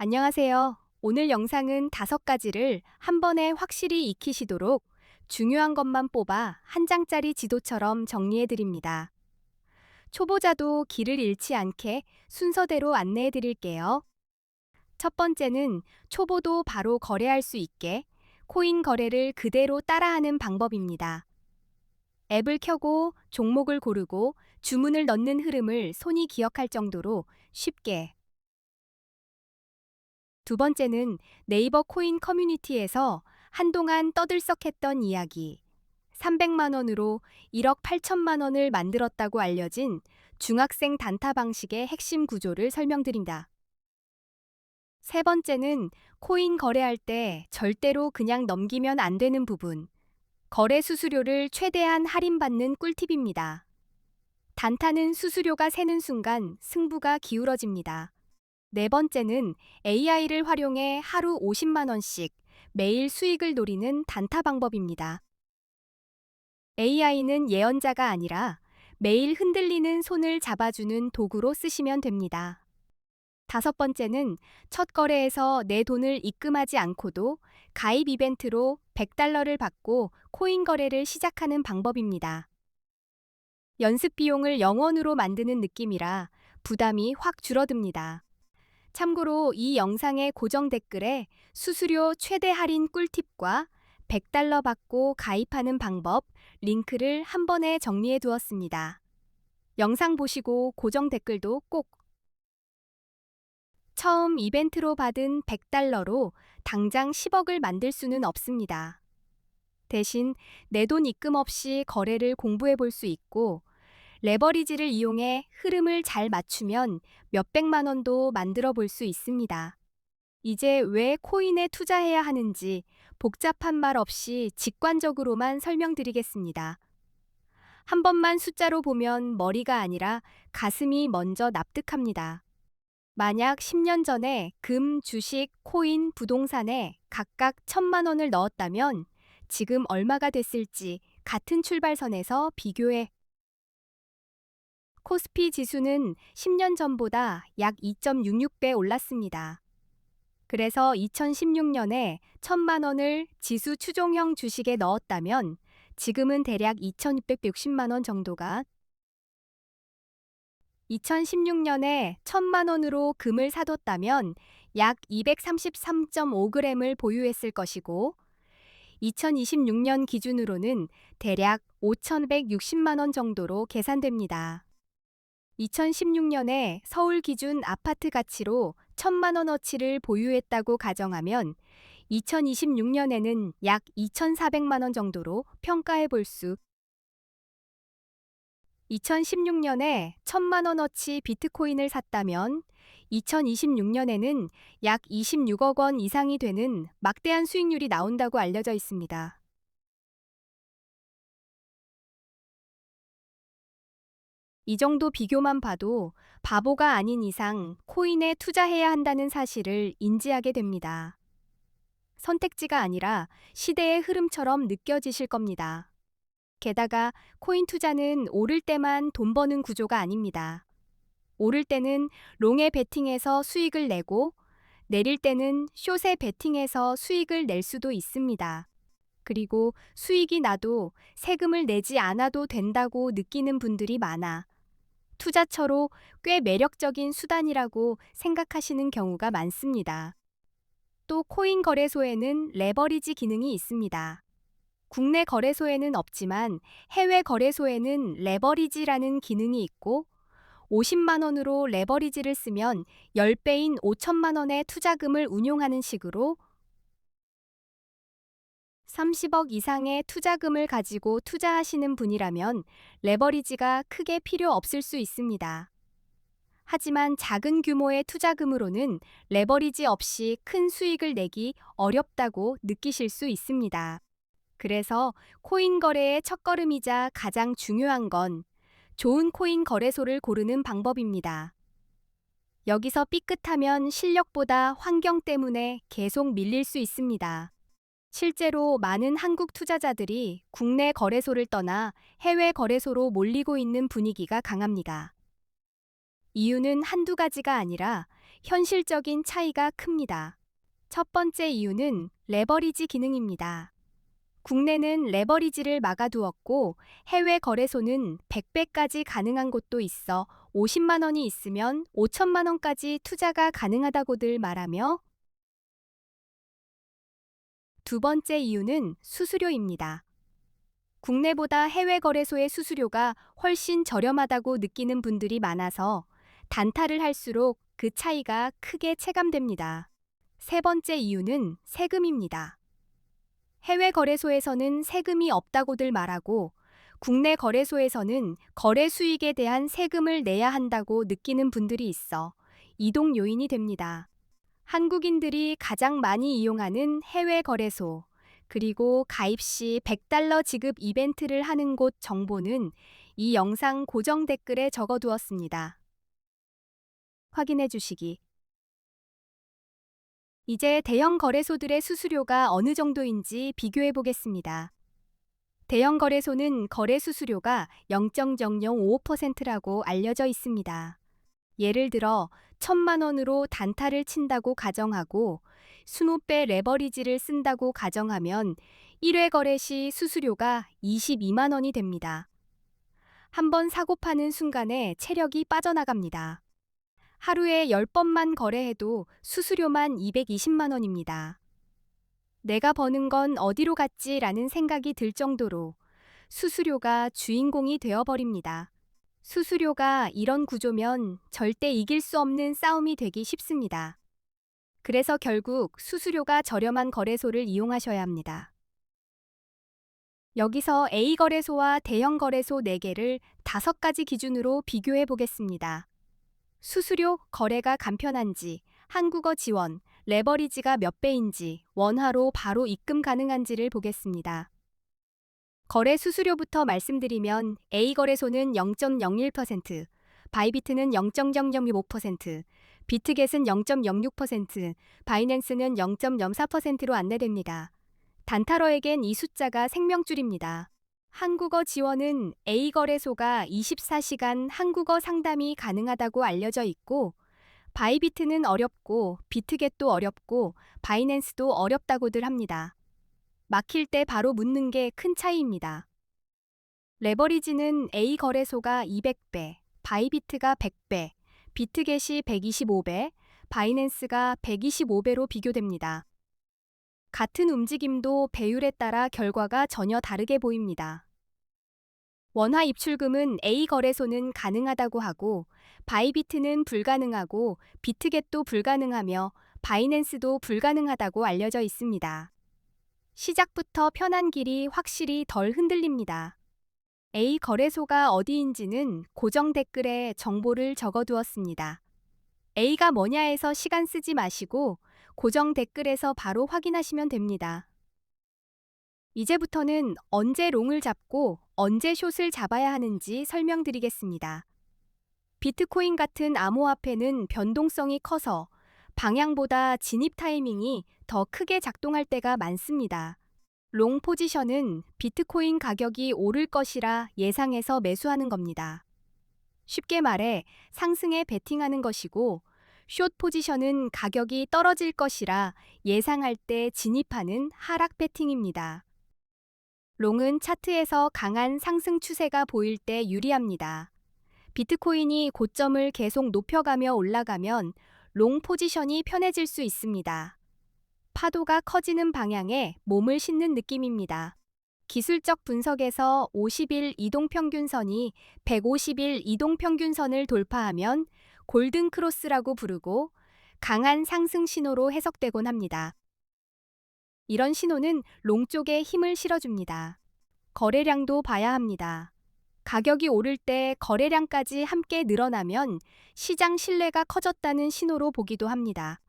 안녕하세요. 오늘 영상은 5가지를 한 번에 확실히 익히시도록 중요한 것만 뽑아 한 장짜리 지도처럼 정리해 드립니다. 초보자도 길을 잃지 않게 순서대로 안내해 드릴게요. 첫 번째는 초보도 바로 거래할 수 있게 코인 거래를 그대로 따라하는 방법입니다. 앱을 켜고 종목을 고르고 주문을 넣는 흐름을 손이 기억할 정도로 쉽게. 두 번째는 네이버 코인 커뮤니티에서 한동안 떠들썩했던 이야기. 300만 원으로 1억 8천만 원을 만들었다고 알려진 중학생 단타 방식의 핵심 구조를 설명드립니다. 세 번째는 코인 거래할 때 절대로 그냥 넘기면 안 되는 부분. 거래 수수료를 최대한 할인받는 꿀팁입니다. 단타는 수수료가 새는 순간 승부가 기울어집니다. 네 번째는 AI를 활용해 하루 50만 원씩 매일 수익을 노리는 단타 방법입니다. AI는 예언자가 아니라 매일 흔들리는 손을 잡아주는 도구로 쓰시면 됩니다. 다섯 번째는 첫 거래에서 내 돈을 입금하지 않고도 가입 이벤트로 $100를 받고 코인 거래를 시작하는 방법입니다. 연습 비용을 0원으로 만드는 느낌이라 부담이 확 줄어듭니다. 참고로 이 영상의 고정 댓글에 수수료 최대 할인 꿀팁과 $100 받고 가입하는 방법 링크를 한 번에 정리해 두었습니다. 영상 보시고 고정 댓글도 꼭. 처음 이벤트로 받은 $100로 당장 10억을 만들 수는 없습니다. 대신 내 돈 입금 없이 거래를 공부해 볼 수 있고 레버리지를 이용해 흐름을 잘 맞추면 몇백만 원도 만들어 볼 수 있습니다. 이제 왜 코인에 투자해야 하는지 복잡한 말 없이 직관적으로만 설명드리겠습니다. 한 번만 숫자로 보면 머리가 아니라 가슴이 먼저 납득합니다. 만약 10년 전에 금, 주식, 코인, 부동산에 각각 1,000만 원을 넣었다면 지금 얼마가 됐을지 같은 출발선에서 비교해. 코스피 지수는 10년 전보다 약 2.66배 올랐습니다. 그래서 2016년에 1,000만 원을 지수 추종형 주식에 넣었다면 지금은 대략 2,660만 원 정도가. 2016년에 1,000만 원으로 금을 사뒀다면 약 233.5g을 보유했을 것이고 2026년 기준으로는 대략 5,160만 원 정도로 계산됩니다. 2016년에 서울 기준 아파트 가치로 1,000만 원어치를 보유했다고 가정하면 2026년에는 약 2,400만 원 정도로 평가해 볼 수. 2016년에 1,000만 원어치 비트코인을 샀다면 2026년에는 약 26억 원 이상이 되는 막대한 수익률이 나온다고 알려져 있습니다. 이 정도 비교만 봐도 바보가 아닌 이상 코인에 투자해야 한다는 사실을 인지하게 됩니다. 선택지가 아니라 시대의 흐름처럼 느껴지실 겁니다. 게다가 코인 투자는 오를 때만 돈 버는 구조가 아닙니다. 오를 때는 롱에 베팅해서 수익을 내고 내릴 때는 숏에 베팅해서 수익을 낼 수도 있습니다. 그리고 수익이 나도 세금을 내지 않아도 된다고 느끼는 분들이 많아 투자처로 꽤 매력적인 수단이라고 생각하시는 경우가 많습니다. 또 코인 거래소에는 레버리지 기능이 있습니다. 국내 거래소에는 없지만 해외 거래소에는 레버리지라는 기능이 있고 50만 원으로 레버리지를 쓰면 10배인 5천만 원의 투자금을 운용하는 식으로 30억 이상의 투자금을 가지고 투자하시는 분이라면 레버리지가 크게 필요 없을 수 있습니다. 하지만 작은 규모의 투자금으로는 레버리지 없이 큰 수익을 내기 어렵다고 느끼실 수 있습니다. 그래서 코인 거래의 첫걸음이자 가장 중요한 건 좋은 코인 거래소를 고르는 방법입니다. 여기서 삐끗하면 실력보다 환경 때문에 계속 밀릴 수 있습니다. 실제로 많은 한국 투자자들이 국내 거래소를 떠나 해외 거래소로 몰리고 있는 분위기가 강합니다. 이유는 한두 가지가 아니라 현실적인 차이가 큽니다. 첫 번째 이유는 레버리지 기능입니다. 국내는 레버리지를 막아두었고 해외 거래소는 100배까지 가능한 곳도 있어 50만 원이 있으면 5천만 원까지 투자가 가능하다고들 말하며 두 번째 이유는 수수료입니다. 국내보다 해외 거래소의 수수료가 훨씬 저렴하다고 느끼는 분들이 많아서 단타를 할수록 그 차이가 크게 체감됩니다. 세 번째 이유는 세금입니다. 해외 거래소에서는 세금이 없다고들 말하고 국내 거래소에서는 거래 수익에 대한 세금을 내야 한다고 느끼는 분들이 있어 이동 요인이 됩니다. 한국인들이 가장 많이 이용하는 해외 거래소, 그리고 가입 시 100달러 지급 이벤트를 하는 곳 정보는 이 영상 고정 댓글에 적어두었습니다. 확인해 주시기. 이제 대형 거래소들의 수수료가 어느 정도인지 비교해 보겠습니다. 대형 거래소는 거래 수수료가 0.0005%라고 알려져 있습니다. 예를 들어 1,000만 원으로 단타를 친다고 가정하고 20배 레버리지를 쓴다고 가정하면 1회 거래 시 수수료가 22만 원이 됩니다. 한번 사고 파는 순간에 체력이 빠져나갑니다. 하루에 10번만 거래해도 수수료만 220만 원입니다. 내가 버는 건 어디로 갔지라는 생각이 들 정도로 수수료가 주인공이 되어버립니다. 수수료가 이런 구조면 절대 이길 수 없는 싸움이 되기 쉽습니다. 그래서 결국 수수료가 저렴한 거래소를 이용하셔야 합니다. 여기서 A 거래소와 대형 거래소 4개를 5가지 기준으로 비교해 보겠습니다. 수수료, 거래가 간편한지, 한국어 지원, 레버리지가 몇 배인지, 원화로 바로 입금 가능한지를 보겠습니다. 거래 수수료부터 말씀드리면 A 거래소는 0.01%, 바이비트는 0.005%, 비트겟은 0.06%, 바이낸스는 0.04%로 안내됩니다. 단타러에겐 이 숫자가 생명줄입니다. 한국어 지원은 A 거래소가 24시간 한국어 상담이 가능하다고 알려져 있고, 바이비트는 어렵고, 비트겟도 어렵고, 바이낸스도 어렵다고들 합니다. 막힐 때 바로 묻는 게 큰 차이입니다. 레버리지는 A 거래소가 200배, 바이비트가 100배, 비트겟이 125배, 바이낸스가 125배로 비교됩니다. 같은 움직임도 배율에 따라 결과가 전혀 다르게 보입니다. 원화 입출금은 A 거래소는 가능하다고 하고, 바이비트는 불가능하고, 비트겟도 불가능하며, 바이낸스도 불가능하다고 알려져 있습니다. 시작부터 편한 길이 확실히 덜 흔들립니다. A 거래소가 어디인지는 고정 댓글에 정보를 적어두었습니다. A가 뭐냐에서 시간 쓰지 마시고 고정 댓글에서 바로 확인하시면 됩니다. 이제부터는 언제 롱을 잡고 언제 숏을 잡아야 하는지 설명드리겠습니다. 비트코인 같은 암호화폐는 변동성이 커서 방향보다 진입 타이밍이 더 크게 작동할 때가 많습니다. 롱 포지션은 비트코인 가격이 오를 것이라 예상해서 매수하는 겁니다. 쉽게 말해 상승에 베팅하는 것이고, 숏 포지션은 가격이 떨어질 것이라 예상할 때 진입하는 하락 베팅입니다. 롱은 차트에서 강한 상승 추세가 보일 때 유리합니다. 비트코인이 고점을 계속 높여가며 올라가면 롱 포지션이 편해질 수 있습니다. 파도가 커지는 방향에 몸을 싣는 느낌입니다. 기술적 분석에서 50일 이동평균선이 150일 이동평균선을 돌파하면 골든 크로스라고 부르고 강한 상승 신호로 해석되곤 합니다. 이런 신호는 롱 쪽에 힘을 실어줍니다. 거래량도 봐야 합니다. 가격이 오를 때 거래량까지 함께 늘어나면 시장 신뢰가 커졌다는 신호로 보기도 합니다.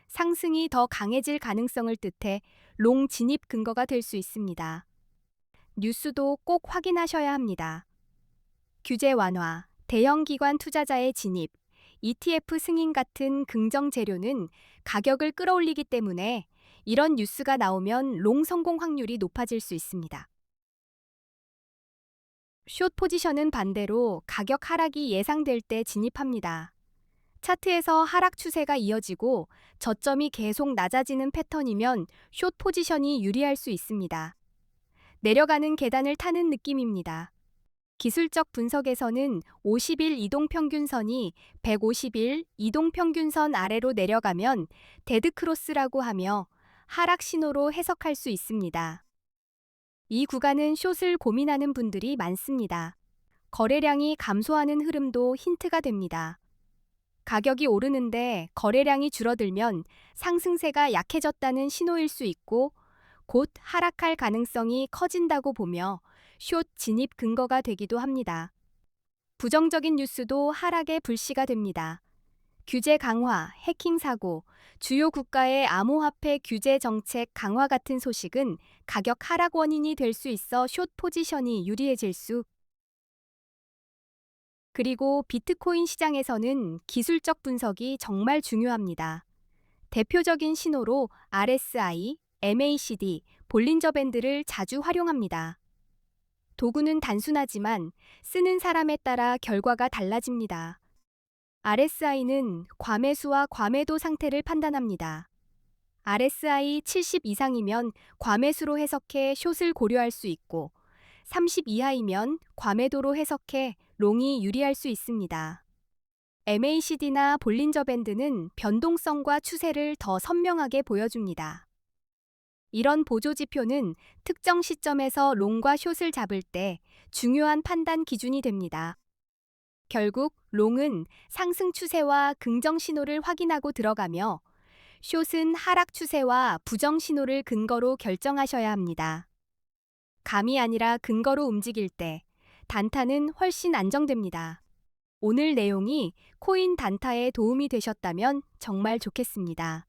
상승이 더 강해질 가능성을 뜻해 롱 진입 근거가 될 수 있습니다. 뉴스도 꼭 확인하셔야 합니다. 규제 완화, 대형 기관 투자자의 진입, ETF 승인 같은 긍정 재료는 가격을 끌어올리기 때문에 이런 뉴스가 나오면 롱 성공 확률이 높아질 수 있습니다. 숏 포지션은 반대로 가격 하락이 예상될 때 진입합니다. 차트에서 하락 추세가 이어지고 저점이 계속 낮아지는 패턴이면 숏 포지션이 유리할 수 있습니다. 내려가는 계단을 타는 느낌입니다. 기술적 분석에서는 50일 이동평균선이 150일 이동평균선 아래로 내려가면 데드크로스라고 하며 하락 신호로 해석할 수 있습니다. 이 구간은 숏을 고민하는 분들이 많습니다. 거래량이 감소하는 흐름도 힌트가 됩니다. 가격이 오르는데 거래량이 줄어들면 상승세가 약해졌다는 신호일 수 있고 곧 하락할 가능성이 커진다고 보며 숏 진입 근거가 되기도 합니다. 부정적인 뉴스도 하락의 불씨가 됩니다. 규제 강화, 해킹 사고, 주요 국가의 암호화폐 규제 정책 강화 같은 소식은 가격 하락 원인이 될 수 있어 숏 포지션이 유리해질 수. 그리고 비트코인 시장에서는 기술적 분석이 정말 중요합니다. 대표적인 신호로 RSI, MACD, 볼린저 밴드를 자주 활용합니다. 도구는 단순하지만 쓰는 사람에 따라 결과가 달라집니다. RSI는 과매수와 과매도 상태를 판단합니다. RSI 70 이상이면 과매수로 해석해 숏을 고려할 수 있고 30 이하이면 과매도로 해석해 롱이 유리할 수 있습니다. MACD나 볼린저 밴드는 변동성과 추세를 더 선명하게 보여줍니다. 이런 보조 지표는 특정 시점에서 롱과 숏을 잡을 때 중요한 판단 기준이 됩니다. 결국 롱은 상승 추세와 긍정 신호를 확인하고 들어가며 숏은 하락 추세와 부정 신호를 근거로 결정하셔야 합니다. 감이 아니라 근거로 움직일 때 단타는 훨씬 안정됩니다. 오늘 내용이 코인 단타에 도움이 되셨다면 정말 좋겠습니다.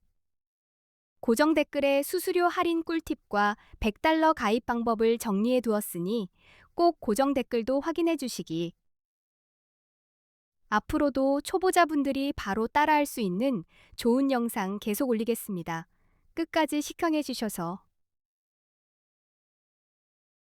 고정 댓글에 수수료 할인 꿀팁과 $100 가입 방법을 정리해 두었으니 꼭 고정 댓글도 확인해 주시기. 앞으로도 초보자분들이 바로 따라할 수 있는 좋은 영상 계속 올리겠습니다. 끝까지 시청해 주셔서